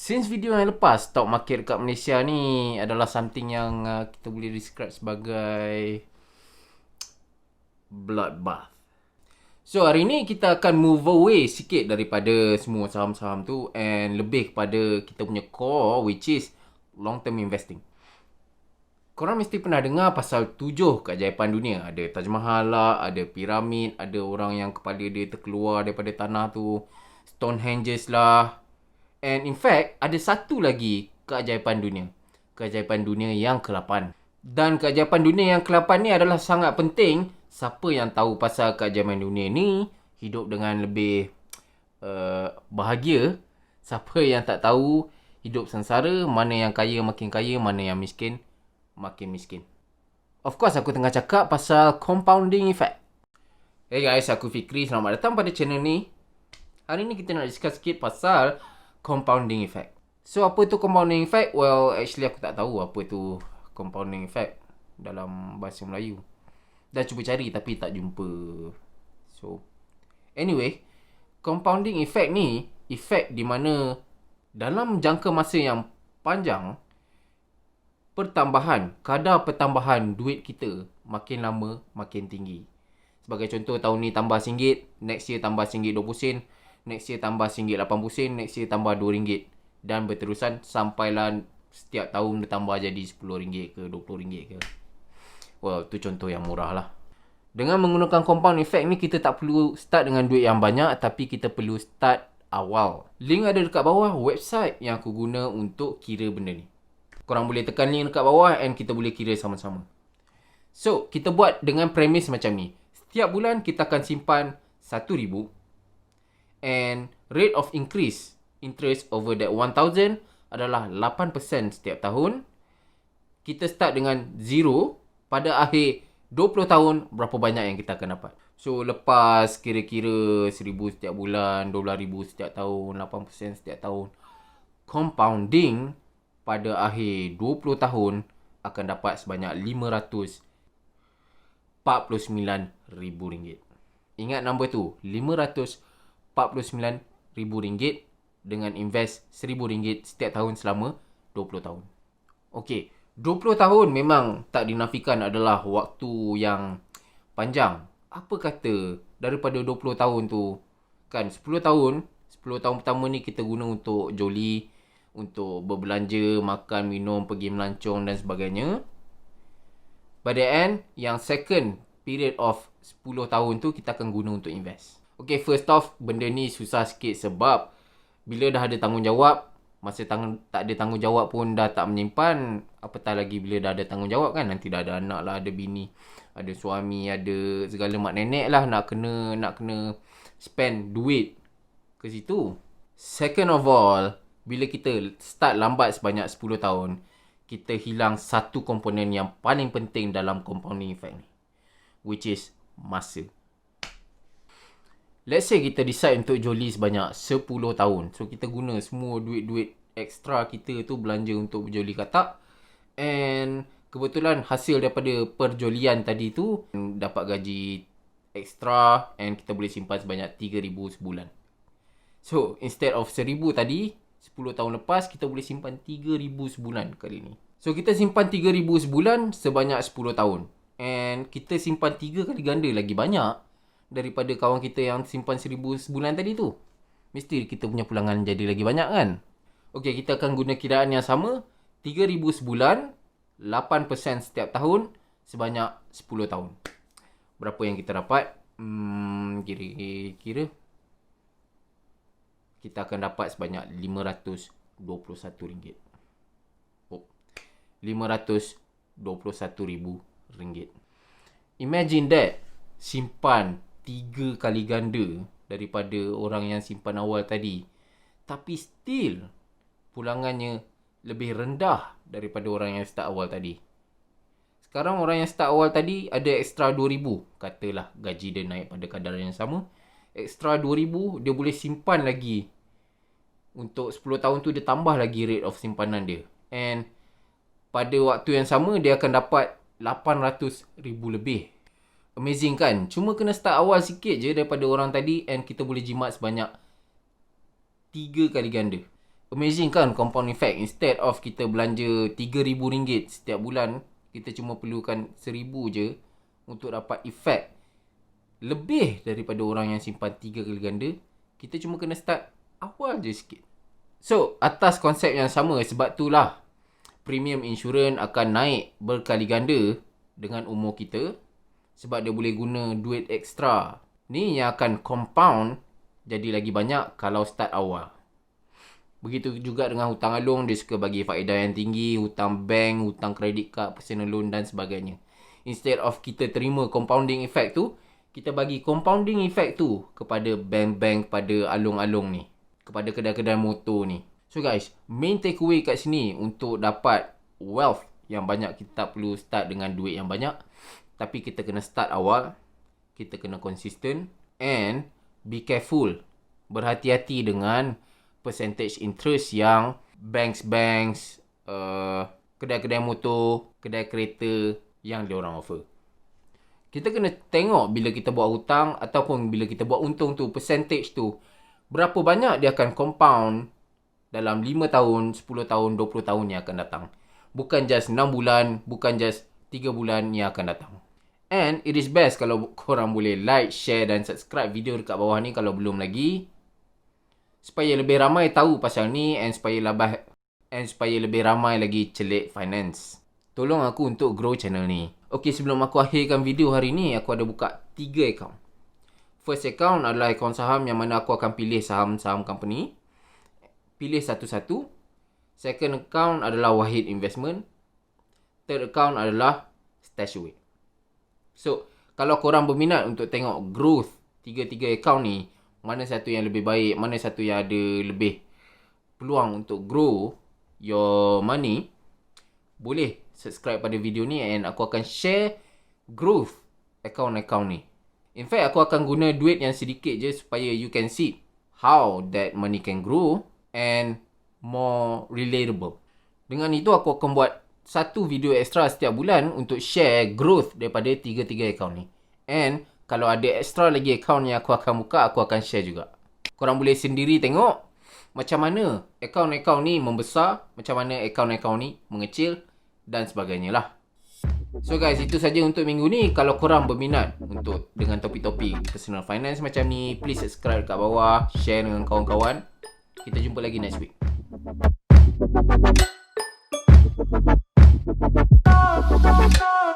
Since video yang lepas, stock market kat Malaysia ni adalah something yang kita boleh describe sebagai bloodbath. So hari ni kita akan move away sikit daripada semua saham-saham tu and lebih kepada kita punya core, which is long term investing. Korang mesti pernah dengar pasal 7 keajaiban dunia. Ada Taj Mahal lah, ada piramid, ada orang yang kepala dia terkeluar daripada tanah tu, Stonehenge lah. And in fact, ada satu lagi keajaiban dunia. Keajaiban dunia yang ke-8. Dan keajaiban dunia yang ke-8 ni adalah sangat penting. Siapa yang tahu pasal keajaiban dunia ni hidup dengan lebih bahagia. Siapa yang tak tahu hidup sengsara, mana yang kaya makin kaya, mana yang miskin makin miskin. Of course, aku tengah cakap pasal compounding effect. Hey guys, aku Fikri. Selamat datang pada channel ni. Hari ni kita nak discuss sikit pasal compounding effect. So, apa tu compounding effect? Well, actually aku tak tahu apa tu compounding effect dalam bahasa Melayu. Dah cuba cari tapi tak jumpa. So, anyway, compounding effect ni effect di mana dalam jangka masa yang panjang, kadar pertambahan duit kita makin lama makin tinggi. Sebagai contoh, tahun ni tambah RM1, next year tambah RM20, next year tambah RM80, next year tambah RM2 dan berterusan sampailah setiap tahun bertambah jadi RM10 ke RM20 ke. Well, tu contoh yang murah lah. Dengan menggunakan compound effect ni, kita tak perlu start dengan duit yang banyak, tapi kita perlu start awal. Link ada dekat bawah website yang aku guna untuk kira benda ni. Korang boleh tekan link dekat bawah and kita boleh kira sama-sama. So, kita buat dengan premis macam ni. Setiap bulan kita akan simpan RM1,000 and rate of increase interest over that 1,000 adalah 8% setiap tahun. Kita start dengan 0. Pada akhir 20 tahun, berapa banyak yang kita akan dapat. So, lepas kira-kira RM1,000 setiap bulan, RM12,000 setiap tahun, 8% setiap tahun, compounding pada akhir 20 tahun akan dapat sebanyak RM549,000. Ingat nombor tu, RM549,000 dengan invest RM1,000 setiap tahun selama 20 tahun. Okey, 20 tahun memang tak dinafikan adalah waktu yang panjang. Apa kata daripada 20 tahun tu, kan 10 tahun pertama ni kita guna untuk joli, untuk berbelanja, makan, minum, pergi melancong dan sebagainya. By the end, yang second period of 10 tahun tu kita akan guna untuk invest. Okay, first off, benda ni susah sikit sebab bila dah ada tanggungjawab, masa tak ada tanggungjawab pun dah tak menyimpan, apatah lagi bila dah ada tanggungjawab kan. Nanti dah ada anak lah, ada bini, ada suami, ada segala mak nenek lah, nak kena spend duit ke situ. Second of all, bila kita start lambat sebanyak 10 tahun, kita hilang satu komponen yang paling penting dalam compounding effect ni, which is masa. Let's say kita decide untuk joli sebanyak 10 tahun. So, kita guna semua duit-duit extra kita tu belanja untuk berjoli katak. And kebetulan hasil daripada perjolian tadi tu dapat gaji extra and kita boleh simpan sebanyak RM3,000 sebulan. So, instead of RM1,000 tadi, 10 tahun lepas, kita boleh simpan RM3,000 sebulan kali ni. So, kita simpan RM3,000 sebulan sebanyak 10 tahun. And kita simpan 3 kali ganda lagi banyak daripada kawan kita yang simpan RM1,000 sebulan tadi tu. Mesti kita punya pulangan jadi lagi banyak kan? Okay, kita akan guna kiraan yang sama. RM3,000 sebulan, 8% setiap tahun, sebanyak 10 tahun. Berapa yang kita dapat? Kira-kira kita akan dapat sebanyak RM521. RM521,000. Imagine that, simpan 3 kali ganda daripada orang yang simpan awal tadi. Tapi still, pulangannya lebih rendah daripada orang yang start awal tadi. Sekarang orang yang start awal tadi ada extra RM2,000. Katalah gaji dia naik pada kadar yang sama. Extra RM2,000, dia boleh simpan lagi. Untuk 10 tahun tu dia tambah lagi rate of simpanan dia. And pada waktu yang sama dia akan dapat RM800,000 lebih. Amazing kan? Cuma kena start awal sikit je daripada orang tadi and kita boleh jimat sebanyak 3 kali ganda. Amazing kan compound effect. Instead of kita belanja RM3,000 setiap bulan, kita cuma perlukan RM1,000 je untuk dapat efek lebih daripada orang yang simpan 3 kali ganda. Kita cuma kena start awal je sikit. So, atas konsep yang sama, sebab itulah premium insurans akan naik berkali ganda dengan umur kita. Sebab dia boleh guna duit ekstra ni yang akan compound jadi lagi banyak kalau start awal. Begitu juga dengan hutang alung, dia suka bagi faedah yang tinggi, hutang bank, hutang kredit kad, personal loan dan sebagainya. Instead of kita terima compounding effect tu, kita bagi compounding effect tu kepada bank-bank, pada alung-alung ni, kepada kedai-kedai motor ni. So guys, main takeaway kat sini untuk dapat wealth yang banyak, kita tak perlu start dengan duit yang banyak, tapi kita kena start awal, kita kena consistent and be careful. Berhati-hati dengan percentage interest yang banks, kedai-kedai motor, kedai kereta yang diorang offer. Kita kena tengok bila kita buat hutang ataupun bila kita buat untung tu, percentage tu, berapa banyak dia akan compound dalam 5 tahun, 10 tahun, 20 tahun yang akan datang. Bukan just 6 bulan, bukan just 3 bulan yang akan datang. And it is best kalau korang boleh like, share dan subscribe video dekat bawah ni kalau belum lagi, supaya lebih ramai tahu pasal ni and supaya lebih ramai lagi celik finance. Tolong aku untuk grow channel ni. Okay, sebelum aku akhirkan video hari ni, aku ada buka 3 account. First account adalah akaun saham yang mana aku akan pilih saham-saham company. Pilih satu-satu. Second account adalah Wahid Investment. Third account adalah Stashaway. So, kalau korang berminat untuk tengok growth 3 account ni, mana satu yang lebih baik, mana satu yang ada lebih peluang untuk grow your money, boleh subscribe pada video ni and aku akan share growth account-account ni. In fact, aku akan guna duit yang sedikit je supaya you can see how that money can grow and more relatable. Dengan itu, aku akan buat satu video extra setiap bulan untuk share growth daripada 3 account ni. And kalau ada extra lagi account yang aku akan buka, aku akan share juga. Korang boleh sendiri tengok macam mana account-account ni membesar, macam mana account-account ni mengecil dan sebagainya lah. So guys, itu saja untuk minggu ni. Kalau korang berminat untuk dengan topik-topik personal finance macam ni, please subscribe kat bawah, share dengan kawan-kawan. Kita jumpa lagi next week. Oh,